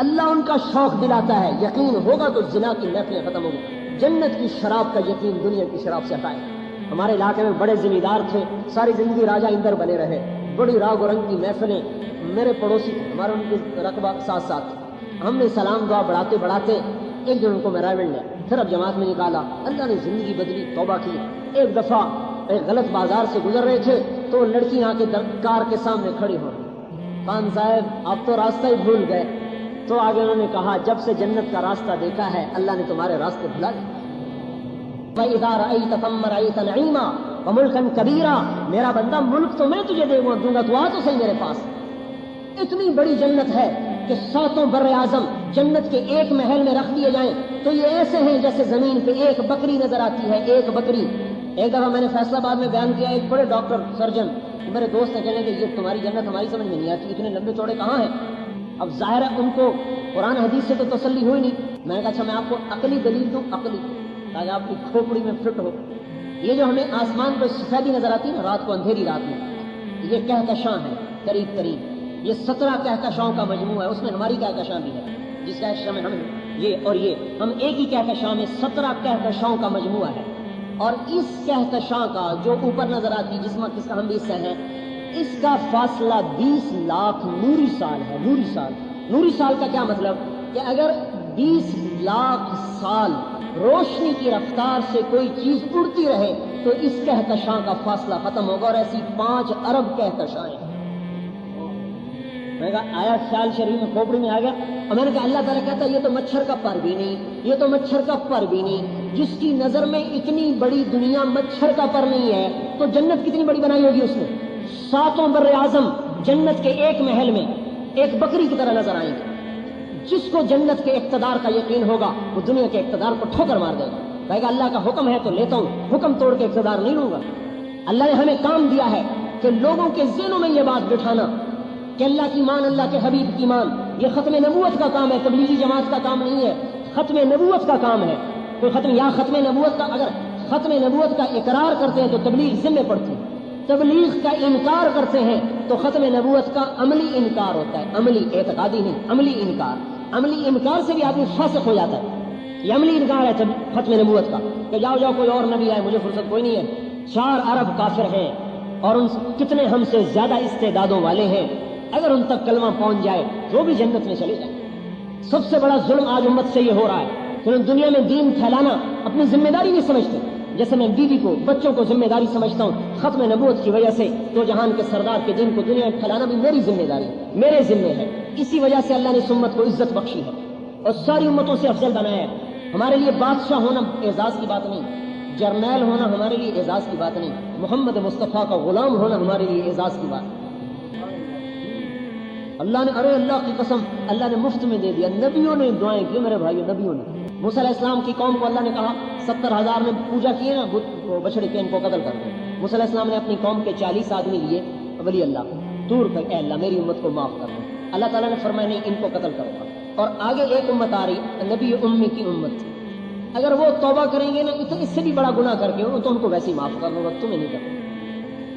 اللہ ان کا شوق دلاتا ہے، یقین ہوگا تو زنا کی محفلیں ختم ہوگی، جنت کی شراب کا یقین دنیا کی شراب سے ہٹائے۔ ہمارے علاقے میں بڑے زمیندار تھے، ساری زندگی راجہ اندر بنے رہے، بڑی راگ و رنگ کی محفلیں، میرے پڑوسی تھے، ہمارا ان کے رقبہ ساتھ ساتھ، ہم نے سلام دعا بڑھاتے بڑھاتے ایک دن ان کو میرا لیا، پھر اب جماعت میں نکالا، اللہ نے زندگی بدلی، توبہ کی۔ ایک دفعہ ایک غلط بازار سے گزر رہے تھے تو لڑکی آ کے کار کے سامنے کھڑی ہو، خان صاحب آپ تو راستہ ہی بھول گئے۔ تو آگے انہوں نے کہا جب سے جنت کا راستہ دیکھا ہے اللہ نے تمہارے راستے بھلا دیے۔ وَإِذَا رَأَيْتَ ثَمَّ رَأَيْتَ نَعِيمًا وَمُلْكًا كَبِيرًا، میرا بندہ ملک تو میں تجھے دوں گا، تو آ تو صحیح میرے پاس۔ اتنی بڑی جنت ہے کہ 7 بر اعظم جنت کے ایک محل میں رکھ دیے جائیں تو یہ ایسے ہیں جیسے زمین پہ ایک بکری نظر آتی ہے، ایک بکری۔ ایک دفعہ میں نے فیصلہ آباد میں بیان کیا، ایک بڑے ڈاکٹر سرجن میرے دوست نے کہنے کہ یہ تمہاری جنت ہماری سمجھ میں نہیں آتی، اتنے لمبے چوڑے کہاں ہیں؟ اب ظاہر ہے ان کو قرآن حدیث سے تو تسلی ہوئی نہیں۔ میں نے کہا اچھا میں آپ کو عقلی دلیل دوں، عقلی، تاکہ آپ کی کھوپڑی میں فٹ ہو۔ یہ جو ہمیں آسمان پہ سفیدی نظر آتی ہے نا رات کو، اندھیری رات میں، یہ کہکشاں ہے قریب قریب، یہ 17 کہکشاؤں کا مجموعہ ہے، اس میں ہماری کہکشاں بھی ہے، جس کہکشاں میں ہم یہ اور یہ ہم ایک ہی کہکشاں میں 17 کہکشاؤں کا مجموعہ ہے۔ اور اس کہکشاں کا جو اوپر نظر آتی جس کا ہم بھی حصہ ہیں، اس کا فاصلہ 20 لاکھ نوری سال ہے۔ نوری سال، نوری سال کا کیا مطلب کہ اگر 20 لاکھ سال روشنی کی رفتار سے کوئی چیز اڑتی رہے تو اس کہکشاں کا فاصلہ ختم ہوگا، اور ایسی 5 ارب کہکشائیں۔ میں نے کہا آیا خیال شریف میں کھوپڑی میں آ گیا، اور میں نے کہا اللہ تعالیٰ کہتا ہے یہ تو مچھر کا پر بھی نہیں، یہ تو مچھر کا پر بھی نہیں۔ جس کی نظر میں اتنی بڑی دنیا مچھر کا پر نہیں ہے تو جنت کتنی بڑی بنائی ہوگی اس نے؟ 7 بر اعظم جنت کے ایک محل میں ایک بکری کی طرح نظر آئیں گے۔ جس کو جنت کے اقتدار کا یقین ہوگا وہ دنیا کے اقتدار کو ٹھوکر مار دے گا، کہے گا اللہ کا حکم ہے تو لیتا ہوں، حکم توڑ کے اقتدار نہیں لوں گا۔ اللہ نے ہمیں کام دیا ہے کہ لوگوں کے ذہنوں میں یہ بات بٹھانا کہ اللہ کی مان، اللہ کے حبیب کی مان، یہ ختم نبوت کا کام ہے، تبلیغی جماعت کا کام نہیں ہے، ختم نبوت کا کام ہے۔ کوئی ختم نبوت کا، اگر ختم نبوت کا اقرار کرتے ہیں تو تبلیغ ذمہ پڑتی ہے، تبلیغ کا انکار کرتے ہیں تو ختم نبوت کا عملی انکار ہوتا ہے، عملی، اعتقادی نہیں، عملی انکار۔ عملی انکار سے بھی آدمی فاسق ہو جاتا ہے۔ یہ عملی انکار ہے ختم نبوت کا کہ جاؤ کوئی اور نبی آئے، مجھے فرصت کوئی نہیں ہے۔ 4 ارب کافر ہیں اور ان کتنے ہم سے زیادہ استعدادوں والے ہیں، اگر ان تک کلمہ پہنچ جائے وہ بھی جنت میں چلے جائیں۔ سب سے بڑا ظلم آج امت سے یہ ہو رہا ہے کہ دنیا میں دین پھیلانا اپنی ذمہ داری نہیں سمجھتے۔ جیسے میں بیوی کو، بچوں کو ذمہ داری سمجھتا ہوں، ختم نبوت کی وجہ سے تو جہان کے سردار کے دین کو دنیا میں پھیلانا بھی میری ذمہ داری، میرے ذمہ ہے۔ اسی وجہ سے اللہ نے اس امت کو عزت بخشی ہے اور ساری امتوں سے افضل بنایا ہے۔ ہمارے لیے بادشاہ ہونا اعزاز کی بات نہیں، جرنیل ہونا ہمارے لیے اعزاز کی بات نہیں، محمد مصطفیٰ کا غلام ہونا ہمارے لیے اعزاز کی بات ہے۔ اللہ نے، ارے اللہ کی قسم، اللہ نے مفت میں دے دیا۔ نبیوں نے دعائیں کی میرے بھائیو، نبیوں نے۔ موسیٰ علیہ السلام کی قوم کو اللہ نے کہا 70,000 نے پوجا کی نا بچڑے کے، ان کو قتل کر دو۔ موسیٰ علیہ السلام نے اپنی قوم کے 40 آدمی لیے، ولی اللہ دور کر، اے اللہ میری امت کو معاف کر دو۔ اللہ تعالیٰ نے فرمایا نہیں، ان کو قتل کرو گا۔ اور آگے ایک امت آ رہی، نبی امی کی امت تھی، اگر وہ توبہ کریں گے نا اس سے بھی بڑا گناہ کر کے تو ان کو ویسے ہی معاف کر دوں گا، تمہیں نہیں کروں۔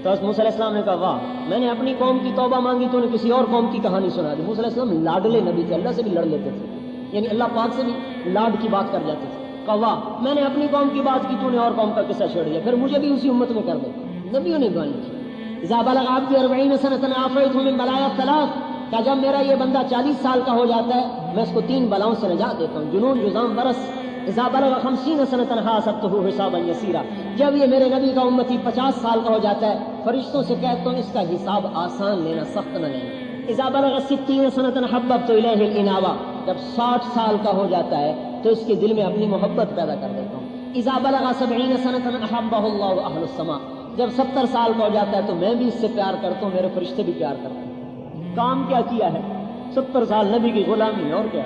تو موسیٰ علیہ السلام نے کہا واہ، میں نے اپنی قوم کی توبہ مانگی تو نے کسی اور قوم کی کہانی سنا دی۔ موسیٰ علیہ السلام لاڈلے نبی تھے، اللہ سے بھی لڑ لیتے تھے، یعنی اللہ پاک سے بھی لاڈ کی بات کر جاتے تھے۔ کہا واہ، میں نے اپنی قوم کی بات کی تو نے اور قوم کا قصہ چھیڑ دیا، پھر مجھے بھی اسی امت میں کر دے۔ نبیوں نے دعائیں کی۔ اذا بلغ عبدی 40 سنة عافیتہ من بلایا 3، کہ جب میرا یہ بندہ 40 سال کا ہو جاتا ہے میں اس کو 3 بلاؤں سے نجات دیتا ہوں، جنون، جذام، برس۔ اذا بلغ 50 سنة حاسبتہ حسابا یسیرا، جب یہ میرے نبی کا امتی 50 سال کا ہو جاتا ہے فرشتوں سے کہتا ہوں اس کا حساب آسان لینا، سخت نہ لینا۔ اذا بلغ 60 سنة حببت الیہ الانابہ، جب 60 سال کا ہو جاتا ہے تو اس کے دل میں اپنی محبت پیدا کر دیتا ہوں. اذا بلغ 70 سنة احبه الله اهل السماء، جب 70 سال کا ہو جاتا ہے تو میں بھی اس سے پیار کرتا ہوں، میرے فرشتے بھی پیار کرتے ہیں. کام کیا کیا ہے؟ 70 سال نبی کی غلامی، اور کیا.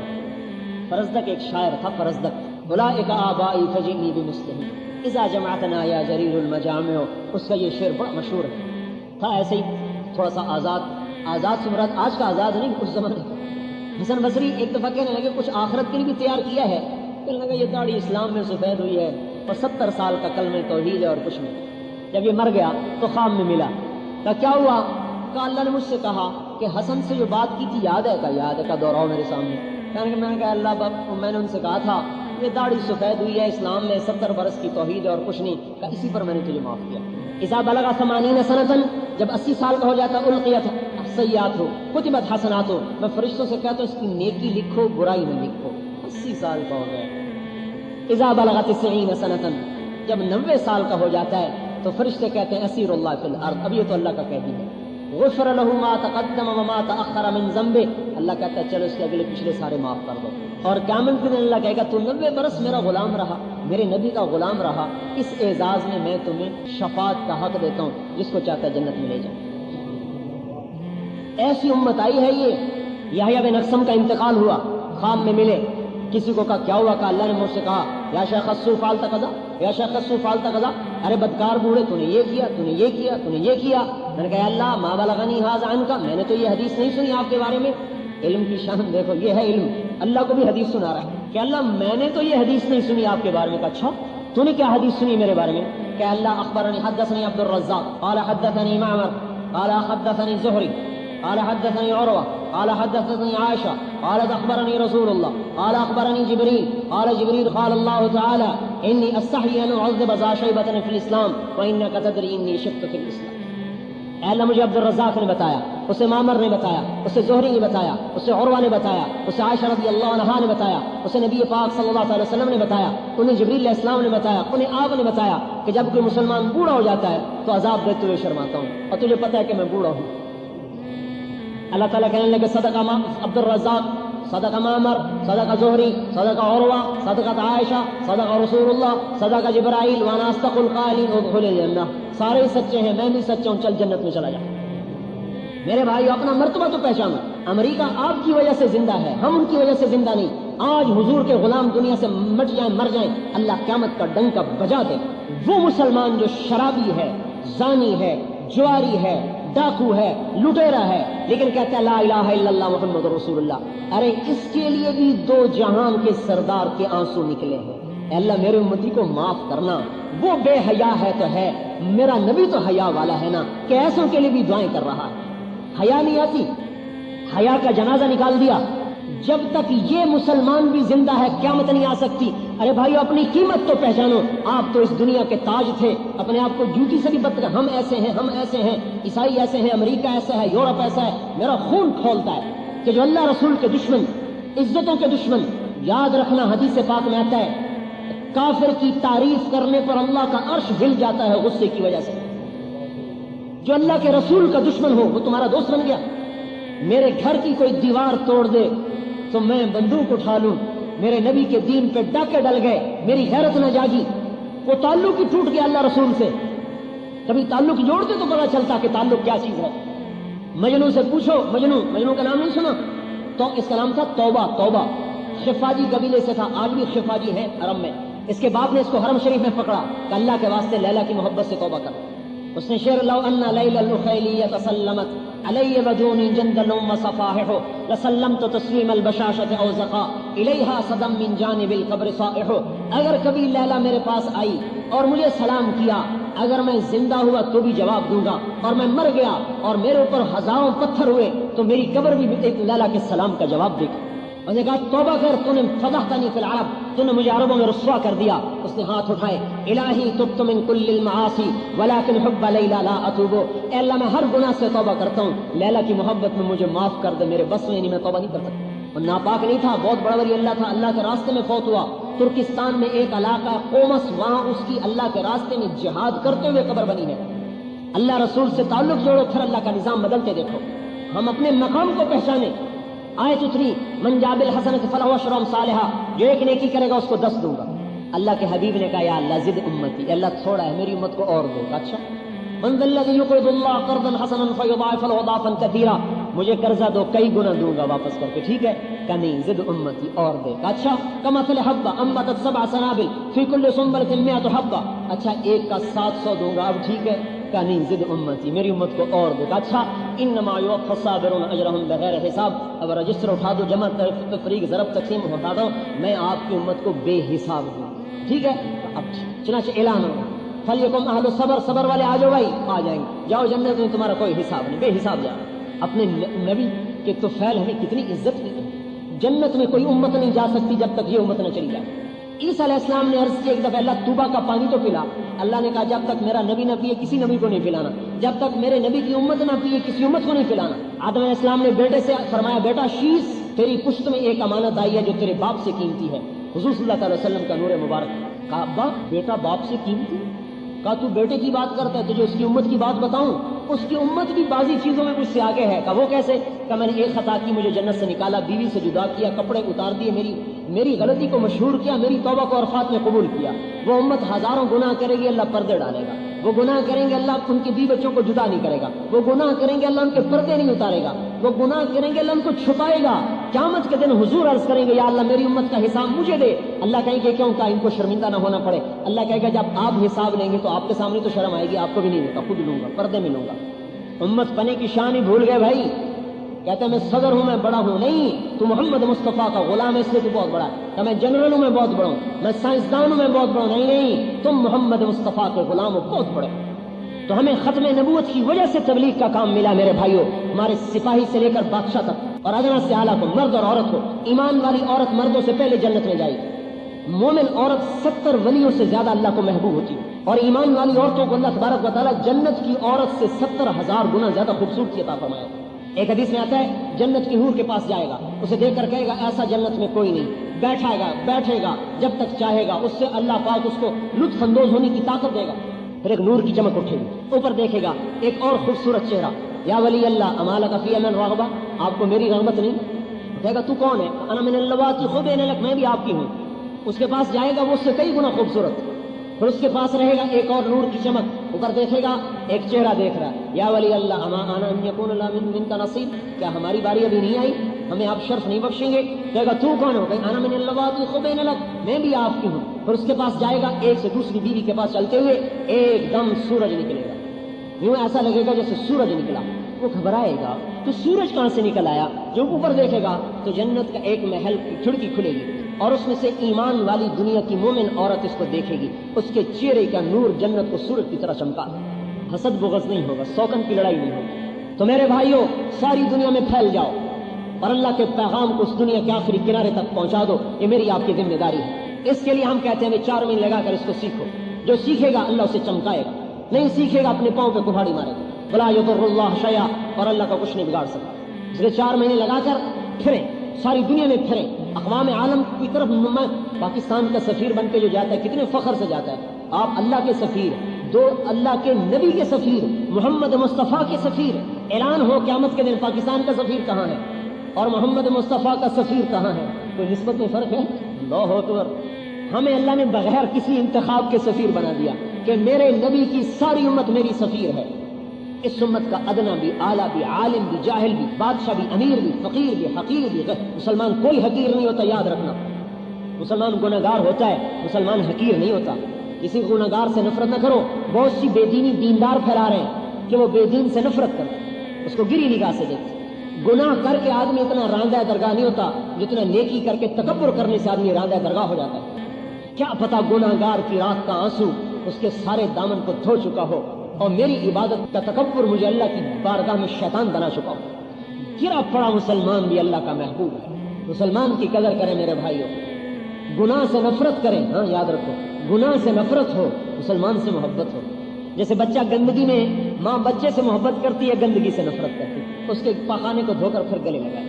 فرزدق ایک شاعر تھا، فرزدق. اولئک آبائی فجئنی بمثلہم اذا جمعتنا یا جریر المجامع، اس کا یہ شعر بڑا مشہور ہے. تھا ایسے ہی تھوڑا سا آزاد سے مراد آج کا آزاد نہیں، اس زمانے کا. حسن بصری ایک دفعہ کہنے لگے کچھ آخرت کے لیے بھی تیار کیا ہے. کہنے لگا یہ داڑھی اسلام میں سفید ہوئی ہے اور 70 سال کا کلمہ توحید ہے اور کچھ نہیں. جب یہ مر گیا تو خواب میں ملا. کہا کیا ہوا؟ کہا اللہ نے مجھ سے کہا کہ حسن سے جو بات کی تھی یاد ہے؟ کا یاد ہے. کا دوہراؤ میرے سامنے. کہنے کہ میں نے کہا اللہ باپ، میں نے ان سے کہا تھا یہ داڑھی سفید ہوئی ہے اسلام میں 70 برس کی توحید ہے اور کچھ نہیں. کہا اسی پر میں نے تجھے معاف کیا. اذا بلغ 80 سنة، جب 80 سال کا ہو جاتا القیت سیئات ہو کتبت حسنات ہو، میں فرشتوں سے کہتا ہوں اس کی نیکی لکھو برائی نہ لکھو. 80 سال کا ہو گیا. اذا بلغ 90 سنة، جب 90 سال کا ہو جاتا ہے تو فرشتے کہتے ہیں اسیر اللہ فی الارض، اب یہ تو اللہ کا قیدی ہے. غفر له ما تقدم وما تأخر من ذنبه، اللہ کہتا ہے چلو اس کے اگلے پچھلے سارے معاف کر دو. اور قیامت کے دن اللہ کہے گا تو 90 برس میرا غلام رہا، میرے نبی کا غلام رہا، اس اعزاز میں تمہیں شفاعت کا حق دیتا ہوں، جس کو چاہتا ہے جنت میں لے جاؤں. ایسی امت آئی ہے. یہ یحییٰ بن اقسم کا انتقال ہوا، خواب میں ملے. کسی کو کہا کیا ہوا؟ کہا اللہ نے مجھ سے کہا یا شیخ السو فعلت کذا، یا شیخ السو فعلت کذا، ارے بدکار بوڑھے تو نے یہ کیا، تو نے یہ کیا، تو نے یہ کیا. میں نے کہا اللہ ما بلغنی ھذا عنک، میں نے تو یہ حدیث نہیں سنی آپ کے بارے میں. علم کی شان دیکھو، یہ ہے علم. اللہ کو بھی حدیث سنا رہا ہے کہ اللہ میں نے تو یہ حدیث نہیں سنی آپ کے بارے میں. کہا اچھا تو نے کیا حدیث سنی میرے بارے میں؟ کہ اللہ اخبرنی حدثنی عبد الرزاق قال حدثني معمر قال حدثني زهري قال حدثني عروة قال حدثني عائشة قالت أخبرني رسول الله قال أخبرني جبريل قال جبريل قال الله تعالى إني أستحي أن أعذب ذا شيبة في الإسلام وإنك تدري إني شبت في الإسلام. اے اللہ مجھے عبد الرزاق نے بتایا، اسے معمر نے بتایا، اسے زہری نے بتایا، اسے عروہ نے بتایا، اسے عائشہ رضی اللہ عنہا نے بتایا، اسے نبی پاک صلی اللہ علیہ وسلم نے بتایا، انہیں جبریل علیہ السلام نے بتایا، انہیں آپ نے بتایا کہ جب کوئی مسلمان بوڑھا ہو جاتا ہے تو عذاب دیتے ہوئے شرماتا ہوں، اور تجھے پتہ ہے کہ میں بوڑھا ہوں. اللہ تعالیٰ کہنے لگے صدق عبد الرزاق، صدق معمر، صدق زہری، صدق عروہ، صدقت عائشہ، صدق رسول اللہ، صدق جبرائیل، وانا اصدق القائلین ادخل الجنہ. سارے ہی سچے ہیں، میں بھی سچا ہوں، چل جنت میں چلا جا. میرے بھائیو اپنا مرتبہ تو پہچانو. امریکہ آپ کی وجہ سے زندہ ہے، ہم ان کی وجہ سے زندہ نہیں. آج حضور کے غلام دنیا سے مٹ جائیں مر جائیں، اللہ قیامت کا ڈنکا بجا دے. وہ مسلمان جو شرابی ہے، زانی ہے، جواری ہے، ڈاکو ہے، لٹیرا ہے، لیکن کہتا ہے لا الہ الا اللہ محمد رسول اللہ. ارے اس کے لیے بھی 2 جہان کے سردار کے آنسو نکلے ہیں. اے اللہ میرے امتی کو معاف کرنا. وہ بے حیا ہے تو ہے، میرا نبی تو حیا والا ہے نا، کہ ایسوں کے لیے بھی دعائیں کر رہا ہے. حیا نہیں آتی، حیا کا جنازہ نکال دیا. جب تک یہ مسلمان بھی زندہ ہے قیامت نہیں آ سکتی. ارے بھائیو اپنی قیمت تو پہچانو. آپ تو اس دنیا کے تاج تھے، اپنے آپ کو جوتی سے بھی بدتر. ہم ایسے ہیں، ہم ایسے ہیں، عیسائی ایسے ہیں، امریکہ ایسا ہے، یورپ ایسا ہے. میرا خون کھولتا ہے کہ جو اللہ رسول کے دشمن، عزتوں کے دشمن. یاد رکھنا حدیث پاک میں آتا ہے کافر کی تعریف کرنے پر اللہ کا عرش ہل جاتا ہے غصے کی وجہ سے. جو اللہ کے رسول کا دشمن ہو وہ تمہارا دوست بن گیا. میرے گھر کی کوئی دیوار توڑ دے تو میں بندوق اٹھا لوں. میرے نبی کے دین پہ ڈاکے ڈل گئے، میری غیرت نہ جاگی. وہ تعلق ہی ٹوٹ گیا اللہ رسول سے. کبھی تعلق جوڑتے تو پتا چلتا کہ تعلق کیا چیز ہے. مجنوں سے پوچھو، مجنوں کا نام نہیں سنا؟ تو اس کا نام تھا توبہ. خفاجی قبیلے سے تھا، آج بھی خفاجی ہے حرم میں. اس کے باپ نے اس کو حرم شریف میں پکڑا کہ اللہ کے واسطے لیلا کی محبت سے توبہ کر. اس نے شعر لو ان لیل النخیلیہ تسلمت علی بدون جندل وصفاحہ لسلمت تسلیم البشاشۃ او زقا الیہا صدم من جانب القبر صائح. اگر کبھی لیلا میرے پاس آئی اور مجھے سلام کیا، اگر میں زندہ ہوا تو بھی جواب دوں گا، اور میں مر گیا اور میرے اوپر ہزاروں پتھر ہوئے تو میری قبر بھی ایک لیلا کے سلام کا جواب دے گی. اور نے کہا توبہ کر، تو نے فضحتنی فی العرب، تو نے مجھے عربوں میں رسوا کر دیا. اس نے ہاتھ اٹھائے، الہی تبت من کل المعاصی ولکن حب لیلا لا اتوب. اے اللہ میں ہر گناہ سے توبہ کرتا ہوں، لیلا کی محبت میں مجھے معاف کر دے. میرے بس میں نہیں، میں توبہ نہیں کر سکتا. اور ناپاک نہیں تھا، بہت بڑا ولی اللہ تھا، اللہ کے راستے میں فوت ہوا. ترکستان میں ایک علاقہ قومس، وہاں اس کی اللہ کے راستے میں جہاد کرتے ہوئے قبر بنی ہے. اللہ رسول سے تعلق جوڑو، پھر اللہ کا نظام بدلتے دیکھو. ہم اپنے مقام کو پہچانیں. آیت اتری من جاء بالحسنۃ فلہ عشر امثالھا، جو ایک نیکی کرے گا اس کو 10 دوں گا۔ اللہ کے حبیب نے کہا یا اللہ زد امتی، اللہ تھوڑا ہے میری امت کو اور دو۔ اچھا من ذا الذی یقرض اللہ قرضا حسنا فیضاعف له ضعفا کثیرا، مجھے قرضہ دو کئی گنا دوں گا واپس کر کے، ٹھیک ہے؟ کہ نہیں زد امتی اور دے۔ اچھا کمثل حبہ انبتت 7 سنابل فی کل سنبلۃ 100 حبہ، اچھا ایک کا 700 دوں گا، اب ٹھیک ہے؟ کہ نہیں زد امتی میری امت کو اور دے۔ اچھا انما یوفی الصابرون اجرهم بغیر حساب، اب رجسٹر اٹھا دو، جمع تفریق ضرب تقسیم اٹھا دو، میں آپ کی امت کو بے حساب دوں، ٹھیک ہے؟ اب چنانچہ اعلان ہوگا فلیکم اہل الصبر، صبر والے آ جاؤ بھائی، آ جائیں گے، جاؤ جنت میں، تمہارا کوئی حساب نہیں، بے حساب جاؤ۔ اپنے نبی کے تو فعل ہمیں کتنی عزت دی، جنت میں کوئی امت نہیں جا سکتی جب تک یہ امت نہ چلی جائے۔ عیسیٰ علیہ السلام نے عرض کیا ایک دفعہ اللہ توبہ کا پانی تو پلا، اللہ نے کہا جب تک میرا نبی نہ پیے کسی نبی کو نہیں پلانا، جب تک میرے نبی کی امت نہ پیے کسی امت کو نہیں پلانا۔ آدم علیہ السلام نے بیٹے سے فرمایا بیٹا شیش، تیری پشت میں ایک امانت آئی ہے جو تیرے باپ سے قیمتی ہے، حضور صلی اللہ علیہ وسلم کا نور مبارک۔ کہا ابا بیٹا باپ سے قیمتی؟ کہا تو بیٹے کی بات کرتا ہے، تجھے اس کی امت کی بات بتاؤں؟ اس کی امت بھی بعضی چیزوں میں مجھ سے آگے ہے۔ کہا وہ کیسے؟ کہ میں نے ایک خطا کی، مجھے جنت سے نکالا، بیوی سے جدا کیا، کپڑے اتار دیے، میری غلطی کو مشہور کیا، میری توبہ کو عرفات میں قبول کیا۔ وہ امت ہزاروں گناہ کرے گی، اللہ پردے ڈالے گا، وہ گناہ کریں گے اللہ ان کے بیوی بچوں کو جدا نہیں کرے گا، وہ گناہ کریں گے اللہ ان کے پردے نہیں اتارے گا، وہ گناہ کریں گے اللہ ان کو چھپائے گا۔ قیامت کے دن حضور عرض کریں گے یا اللہ میری امت کا حساب مجھے دے۔ اللہ کہیں گے کیوں؟ کہا ان کو شرمندہ نہ ہونا پڑے۔ اللہ کہے گا جب آپ حساب لیں گے تو آپ کے سامنے تو شرم آئے گی، آپ کو بھی نہیں دوں گا، خود لوں گا، پردے میں لوں گا۔ امت پنے کی شان ہی بھول گئے بھائی، کہتے ہیں میں صدر ہوں، میں بڑا ہوں، نہیں، تو محمد مصطفیٰ کا غلام ہے اس لیے تو بہت بڑا ہے۔ کہ میں جنرل ہوں، میں بہت بڑا ہوں، میں سائنسدان ہوں، میں بہت بڑا ہوں، نہیں، تم محمد مصطفیٰ کے غلام ہو، بہت بڑے۔ تو ہمیں ختم نبوت کی وجہ سے تبلیغ کا کام ملا میرے بھائیوں، ہمارے سپاہی سے لے کر بادشاہ تک اور ادنا سے اعلیٰ کو، مرد اور عورت کو، ایمان والی عورت مردوں سے پہلے جنت میں جائے گی۔ مومن عورت 70 ولیوں سے زیادہ اللہ کو محبوب ہوتی ہے، اور ایمان والی عورتوں کو اللہ تبارک و تعالیٰ جنت کی عورت سے 70,000 گنا زیادہ خوبصورتی عطا فرمائے۔ ایک حدیث میں آتا ہے جنت کی حور کے پاس جائے گا، اسے دیکھ کر کہے گا ایسا جنت میں کوئی نہیں، بیٹھے گا جب تک چاہے گا، اس سے اللہ پاک اس کو لطف اندوز ہونے کی طاقت دے گا۔ پھر ایک نور کی چمک اٹھے گی، اوپر دیکھے گا ایک اور خوبصورت چہرہ، یا ولی اللہ اما لک فی من رغبہ، آپ کو میری رغبت نہیں؟ کہے گا تو کون ہے؟ انا من اللواتی خبین لک، میں بھی آپ کی ہوں۔ اس کے پاس جائے گا وہ اس سے کئی گنا خوبصورت، پھر اس کے پاس رہے گا ایک اور نور کی چمک، اوپر دیکھے گا ایک چہرہ دیکھ رہا ہے، یا ولی اللہ اما انا ان یکون لا منک نصیب، کیا ہماری باری ابھی نہیں آئی، ہمیں آپ شرف نہیں بخشیں گے؟ کہے گا تو کون ہو؟ کہ انا من اللواتی خبین لک، میں بھی آپ کی ہوں۔ پھر اس کے پاس جائے گا، ایک سے دوسری بیوی کے پاس چلتے ہوئے ایک دم سورج نکلے گا، یوں ایسا لگے گا جیسے سورج نکلا، وہ گھبرائے گا تو سورج کہاں سے نکل آیا؟ جو اوپر دیکھے گا تو جنت کا ایک محل کی کھڑکی کھلے گی اور اس میں سے ایمان والی دنیا کی مومن عورت اس کو دیکھے گی، اس کے چہرے کا نور جنت کو سورج کی طرح چمکا، حسد بغض نہیں ہوگا، سوکن کی لڑائی نہیں ہوگی۔ تو میرے بھائیوں ساری دنیا میں پھیل جاؤ اور اللہ کے پیغام کو اس دنیا کے آخری کنارے تک پہنچا دو، یہ میری آپ کی ذمہ داری ہے۔ اس کے لیے ہم کہتے ہیں 4 مہینے لگا کر اس کو سیکھو، جو سیکھے گا اللہ اسے چمکائے گا، نہیں سیکھے گا اپنے پاؤں پہ کہاڑی مارے گا، بلا یضر اللہ شیئا، اور اللہ کا کچھ نہیں بگاڑ سکتا۔ اس لیے 4 مہینے لگا کر پھریں، ساری دنیا میں پھریں، اقوام عالم کی طرف۔ پاکستان کا سفیر بن کے جو جاتا ہے کتنے فخر سے جاتا ہے، آپ اللہ کے سفیر، دو اللہ کے نبی کے سفیر، محمد مصطفیٰ کے سفیر۔ اعلان ہو قیامت کے دن پاکستان کا سفیر کہاں ہے اور محمد مصطفیٰ کا سفیر کہاں ہے، کوئی نسبت میں فرق ہے؟ اللہ اکبر۔ ہمیں اللہ نے بغیر کسی انتخاب کے سفیر بنا دیا کہ میرے نبی کی ساری امت میری سفیر ہے۔ اس امت کا ادنا بھی، اعلیٰ بھی، عالم بھی، جاہل بھی، بادشاہ بھی، امیر بھی، فقیر بھی، حقیر بھی، مسلمان کوئی حقیر نہیں ہوتا، یاد رکھنا۔ مسلمان گناہگار ہوتا ہے، مسلمان حقیر نہیں ہوتا۔ کسی گناہگار سے نفرت نہ کرو، بہت سی بے دینی دیندار پھیلا رہے ہیں کہ وہ بے دین سے نفرت کرتے، اس کو گری نگاہ سے دیکھتے۔ گناہ کر کے آدمی اتنا راندہ درگاہ نہیں ہوتا جتنا نیکی کر کے تکبر کرنے سے آدمی راندہ درگاہ ہو جاتا ہے۔ کیا پتا گناہگار کی رات کا آنسو اس کے سارے دامن کو دھو چکا ہو اور میری عبادت کا تکبر مجھے اللہ کی بارگاہ میں شیطان بنا چکا ہو۔ گرا پڑا مسلمان بھی اللہ کا محبوب ہے۔ مسلمان کی قدر کریں میرے بھائیوں، گناہ سے نفرت کریں، ہاں یاد رکھو، گناہ سے نفرت ہو، مسلمان سے محبت ہو۔ جیسے بچہ گندگی میں ماں بچے سے محبت کرتی ہے، گندگی سے نفرت کرتی ہے، اس کے پاخانے کو دھو کر پھر گلے لگائے۔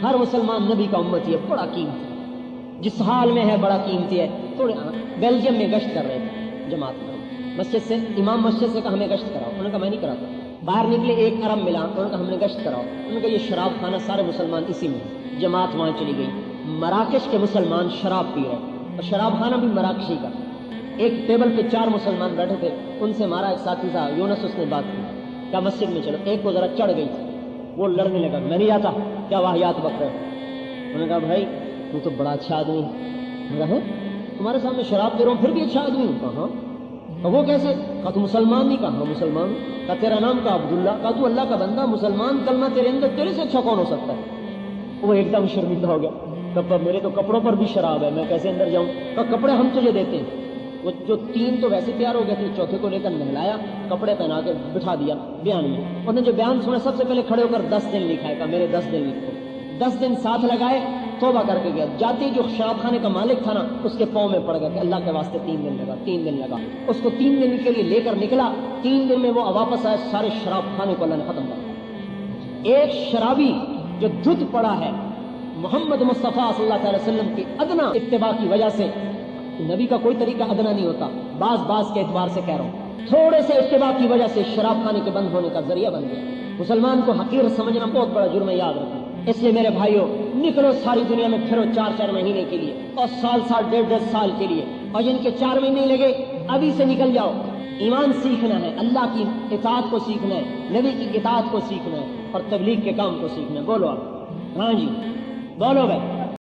ہر مسلمان نبی کا امتی ہے، بڑا قیمتی ہے، جس حال میں ہے بڑا قیمتی ہے۔ تھوڑے بیلجیم میں گشت کر رہے تھے جماعت میں، مسجد سے امام مسجد سے کہا ہمیں گشت کراؤ، انہوں نے کہا میں نہیں کراتا، باہر نکلے، ایک عرب ملا، انہوں نے کہا ہم نے گشت کراؤ، انہوں نے کہا یہ شراب خانہ سارے مسلمان اسی میں، جماعت وہاں چلی گئی، مراکش کے مسلمان شراب پی رہے اور شراب خانہ بھی مراکشی کا، ایک ٹیبل پہ 4 مسلمان بیٹھے تھے، ان سے ہمارا ایک ساتھی تھا یونس، اس نے بات کی، کہا مسجد میں چلو، ایک کو ذرا چڑھ گئی تھی، وہ لڑنے لگا، میں نہیں جاتا، کیا واہیات بک رہے ہو؟ انہوں نے کہا بھائی تو تو بڑا اچھا آدمی ہے، تمہارے سامنے شراب دے رہا ہوں پھر بھی اچھا آدمی ہوں، کہا وہ کیسے؟ کہا تو مسلمان نہیں؟ کہا ہاں مسلمان ہوں۔ کہا تیرا نام؟ کہا عبداللہ۔ کہا تو اللہ کا بندہ مسلمان کلمہ تیرے اندر، تیرے سے اچھا کون ہو سکتا ہے؟ وہ ایک دم شرمندہ ہو گیا، کہا میرے تو کپڑوں پر بھی شراب ہے، میں کیسے اندر جاؤں؟ کہا کپڑے ہم تجھے دیتے ہیں۔ وہ جو 3 تو ویسے تیار ہو گئے تھے، چوتھے کو لے کر نہلایا، کپڑے پہنا کے بٹھا دیا بیان میں، انہوں نے جو بیان سنا سب سے پہلے کھڑے ہو کر 10 دن لکھا ہے، کہا میرے 10 دن لکھو، 10 دن ساتھ لگائے، توبہ کر کے گیا، جاتے جو شراب خانے کا مالک تھا نا، اس کے پاؤں میں پڑ گیا کہ اللہ کے واسطے 3 دن لگا، 3 دن لگا، اس کو 3 دن کے لیے لے کر نکلا، 3 دن میں وہ واپس آئے، سارے شراب خانے کو اللہ نے ختم کر دیا۔ ایک شرابی جو دھت پڑا ہے محمد مصطفیٰ صلی اللہ علیہ وسلم کی ادنا اتباع کی وجہ سے، نبی کا کوئی طریقہ ادنا نہیں ہوتا، بعض کے اعتبار سے کہہ رہا ہوں، تھوڑے سے اتباع کی وجہ سے شراب خانے کے بند ہونے کا ذریعہ بن گیا۔ مسلمان کو حقیر سمجھنا بہت بڑا جرم ہے، یاد رکھیں۔ اس لیے میرے بھائیوں، نکلو ساری دنیا میں پھرو 4 مہینے کے لیے، اور سال 1.5 سال کے لیے، اور جن کے 4 مہینے لگے ابھی سے نکل جاؤ۔ ایمان سیکھنا ہے، اللہ کی اطاعت کو سیکھنا ہے، نبی کی اطاعت کو سیکھنا ہے، اور تبلیغ کے کام کو سیکھنا ہے۔ بولو آپ، ہاں جی بولو بھائی۔